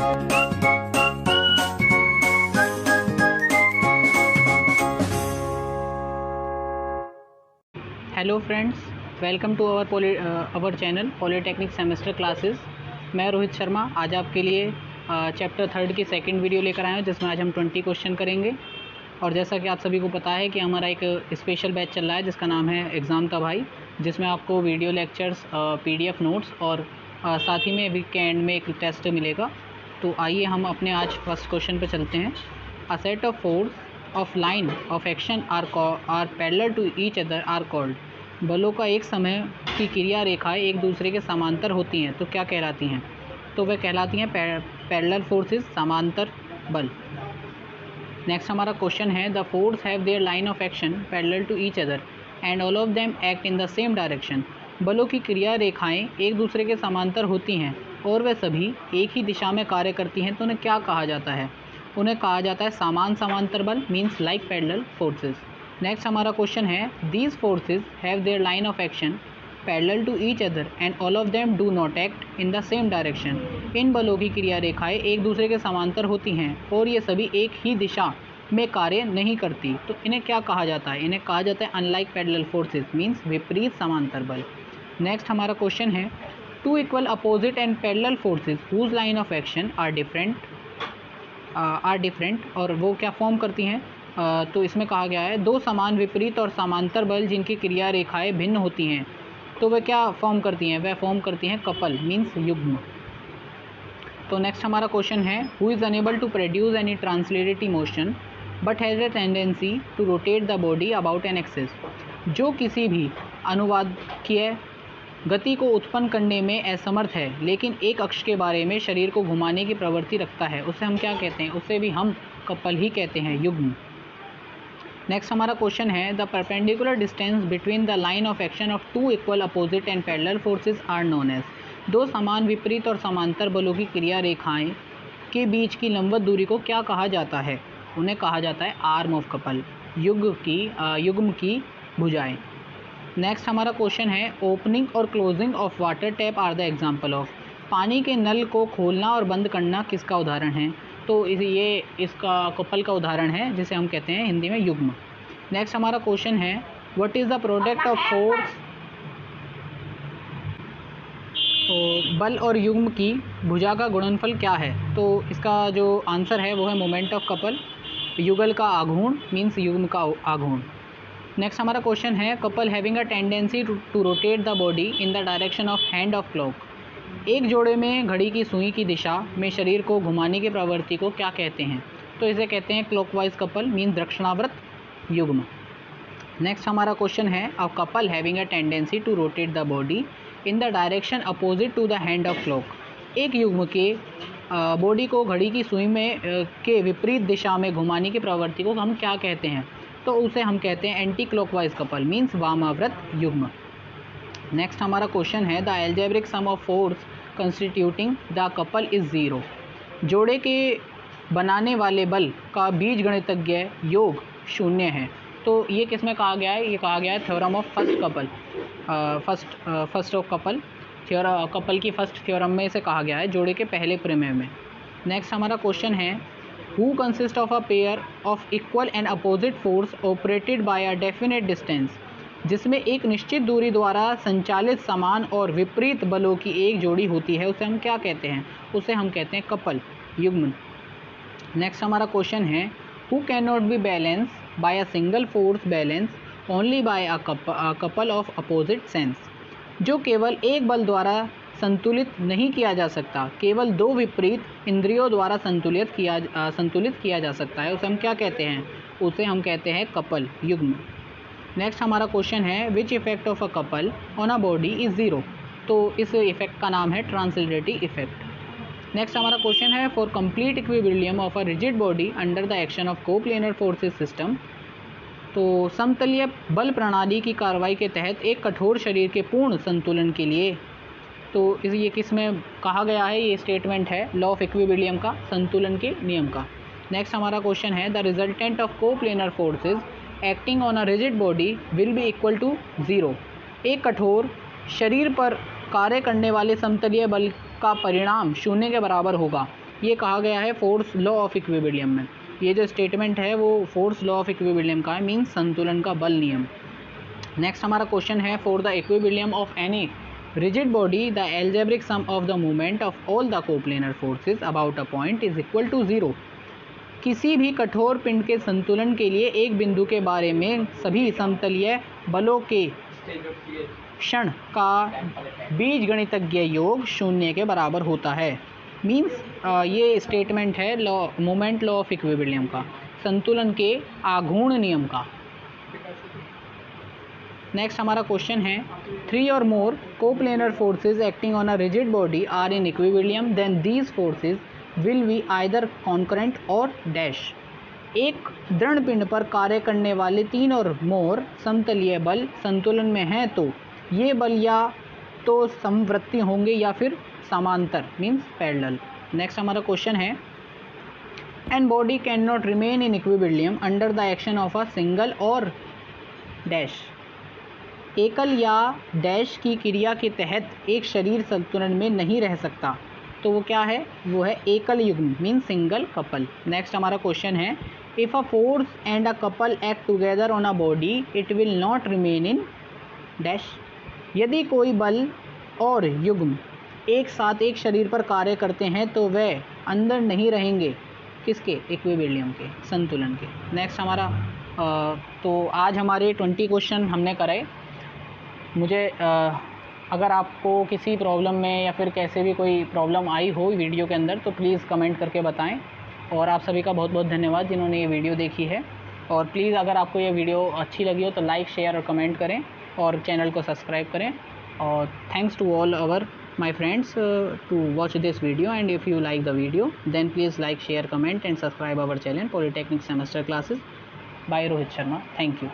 Hello friends, welcome to our channel polytechnic semester classes. मैं रोहित शर्मा आज आपके लिए चैप्टर 3 की सेकंड वीडियो लेकर आया हूँ, जिसमें आज हम 20 क्वेश्चन करेंगे। और जैसा कि आप सभी को पता है कि हमारा एक स्पेशल बैच चल रहा है जिसका नाम है एग्ज़ाम का भाई, जिसमें आपको वीडियो लेक्चर्स, PDF नोट्स और साथ ही में वीकेंड में एक टेस्ट मिलेगा। तो आइए हम अपने आज फर्स्ट क्वेश्चन पर चलते हैं। A set of force of line of action are parallel to each other are called. बलों का एक समय की क्रिया रेखाएं एक दूसरे के समांतर होती हैं तो क्या कहलाती हैं? तो वह कहलाती हैं पैरेलल फोर्सेस, समांतर बल। नेक्स्ट हमारा क्वेश्चन है, the force have their line of action parallel to each other and all of them act in the same direction. बलों की क्रिया रेखाएं एक दूसरे के समांतर होती हैं और वे सभी एक ही दिशा में कार्य करती हैं तो उन्हें क्या कहा जाता है? उन्हें कहा जाता है समान समांतर बल, means like parallel forces. Next हमारा क्वेश्चन है, these forces have their line of action parallel to each other and all of them do not act in the same direction. इन बलों की क्रिया रेखाएं एक दूसरे के समांतर होती हैं और ये सभी एक ही दिशा में कार्य नहीं करती तो इन्हें क्या कहा जाता है? इन्हें कहा जाता है अनलाइक पैरेलल फोर्सेस, मीन्स विपरीत समांतर बल। नेक्स्ट हमारा क्वेश्चन है, two equal opposite and parallel forces whose line of action are different और वो क्या फॉर्म करती हैं? तो इसमें कहा गया है दो समान विपरीत और समांतर बल जिनकी क्रिया रेखाएं भिन्न होती हैं तो वह क्या फॉर्म करती हैं? वह फॉर्म करती हैं कपल, मीन्स युग्म। तो नेक्स्ट हमारा क्वेश्चन है, who is unable to produce any translated motion but has a tendency to rotate the body about an axis. जो किसी भी अनुवादकीय गति को उत्पन्न करने में असमर्थ है लेकिन एक अक्ष के बारे में शरीर को घुमाने की प्रवृत्ति रखता है, उसे हम क्या कहते हैं? उसे भी हम कपल ही कहते हैं, युग्म। नेक्स्ट हमारा क्वेश्चन है, the perpendicular distance between the line of action of two equal opposite and parallel forces are known as. दो समान विपरीत और समांतर बलों की क्रिया रेखाएं के बीच की लंबवत दूरी को क्या कहा जाता है? उन्हें कहा जाता है आर्म ऑफ कपल, युग्म की भुजाएं। नेक्स्ट हमारा क्वेश्चन है, ओपनिंग और closing of water tap are the example of. पानी के नल को खोलना और बंद करना किसका उदाहरण है? तो ये इसका कपल का उदाहरण है जिसे हम कहते हैं हिंदी में युग्म। नेक्स्ट हमारा क्वेश्चन है, what is the product of force, तो बल और युग्म की भुजा का गुणनफल क्या है? तो इसका जो आंसर है वो है मोमेंट ऑफ कपल, युगल का आघूर्ण, मीन्स युग्म का आघूर्ण। नेक्स्ट हमारा क्वेश्चन है, couple having a tendency to rotate the body in the direction of hand of clock. एक जोड़े में घड़ी की सुई की दिशा में शरीर को घुमाने की प्रवृत्ति को क्या कहते हैं? तो इसे कहते हैं क्लॉकवाइज कपल, मीन दक्षिणावर्त युग्म। नेक्स्ट हमारा क्वेश्चन है, a couple having a tendency to rotate the body in the direction opposite to the hand of clock. एक युग्म के बॉडी को घड़ी की सुई में के विपरीत दिशा में घुमाने की प्रवृत्ति को हम क्या कहते हैं? तो उसे हम कहते हैं एंटी क्लॉकवाइज कपल, मीन्स वामाव्रत युग्म। नेक्स्ट हमारा क्वेश्चन है, the algebraic sum of force constituting the couple is 0। जोड़े के बनाने वाले बल का बीजगणितज्ञ योग 0 है। तो ये किस में कहा गया है? ये कहा गया है theorem of first couple, first of couple couple की फर्स्ट थ्योरम में इसे कहा गया है, जोड़े के पहले प्रमेय में। नेक्स्ट हमारा क्वेश्चन है, who consist of a pair of equal and opposite force operated by a definite distance. जिसमें एक निश्चित दूरी द्वारा संचालित समान और विपरीत बलों की एक जोड़ी होती है, उसे हम क्या कहते हैं? उसे हम कहते हैं कपल, युग्म। नेक्स्ट हमारा क्वेश्चन है, who can not be balance bye a single force balance only by a couple of opposite sense. जो केवल एक बल द्वारा संतुलित नहीं किया जा सकता, केवल दो विपरीत इंद्रियों द्वारा संतुलित किया जा सकता है, उसे हम क्या कहते हैं? उसे हम कहते हैं कपल, युग्म। नेक्स्ट हमारा क्वेश्चन है, which effect of a couple on a body is 0। तो इस इफेक्ट का नाम है ट्रांसलेटरी इफेक्ट। नेक्स्ट हमारा क्वेश्चन है, for complete equilibrium of a rigid body under the action of coplanar forces system. तो समतलीय बल प्रणाली की कार्रवाई के तहत एक कठोर शरीर के पूर्ण संतुलन के लिए, तो ये किस में कहा गया है? ये स्टेटमेंट है लॉ ऑफ इक्विलिब्रियम का, संतुलन के नियम का। नेक्स्ट हमारा क्वेश्चन है, the resultant of coplanar forces acting on a rigid body will be equal to 0। एक कठोर शरीर पर कार्य करने वाले समतलीय बल का परिणाम 0 के बराबर होगा। ये कहा गया है फोर्स लॉ ऑफ इक्विलिब्रियम में। ये जो स्टेटमेंट है वो फोर्स लॉ ऑफ इक्विलिब्रियम का है, मीन्स संतुलन का बल नियम। नेक्स्ट हमारा क्वेश्चन है, for the equilibrium of any rigid body the algebraic sum of the moment of all the coplanar forces about a point is equal to 0। किसी भी कठोर पिंड के संतुलन के लिए एक बिंदु के बारे में सभी समतलीय बलों के क्षण का बीजगणितज्ञ योग 0 के बराबर होता है। मीन्स ये स्टेटमेंट है मोमेंट लॉ ऑफ इक्विलिब्रियम का, संतुलन के आघूर्ण नियम का। नेक्स्ट हमारा क्वेश्चन है, 3 or more coplanar forces acting on a rigid body are in equilibrium then these forces will be either concurrent or dash. एक दृढ़ पिंड पर कार्य करने वाले 3 और मोर समतलीय बल संतुलन में हैं तो ये बल या तो समवर्ती होंगे या फिर समांतर, मीन्स पैरेलल। नेक्स्ट हमारा क्वेश्चन है, an body can not remain in equilibrium under the action of a single और डैश। एकल या डैश की क्रिया के तहत एक शरीर संतुलन में नहीं रह सकता, तो वो क्या है, वो है एकल युग्म, मीन सिंगल कपल। नेक्स्ट हमारा क्वेश्चन है, if a force and a couple act together on a body it will not remain in dash. यदि कोई बल और युग्म एक साथ एक शरीर पर कार्य करते हैं तो वह अंदर नहीं रहेंगे, किसके, इक्विलिब्रियम के, संतुलन के। नेक्स्ट हमारा तो आज हमारे 20 क्वेश्चन हमने कराए। मुझे अगर आपको किसी प्रॉब्लम में या फिर कैसे भी कोई प्रॉब्लम आई हो वीडियो के अंदर तो प्लीज़ कमेंट करके बताएं। और आप सभी का बहुत बहुत धन्यवाद जिन्होंने ये वीडियो देखी है। और प्लीज़ अगर आपको ये वीडियो अच्छी लगी हो तो लाइक, शेयर और कमेंट करें और चैनल को सब्सक्राइब करें। और thanks to all our my friends to watch this video, and if you like the video then please like, share, comment and subscribe our channel Polytechnic Semester Classes by Rohit Sharma. Thank you.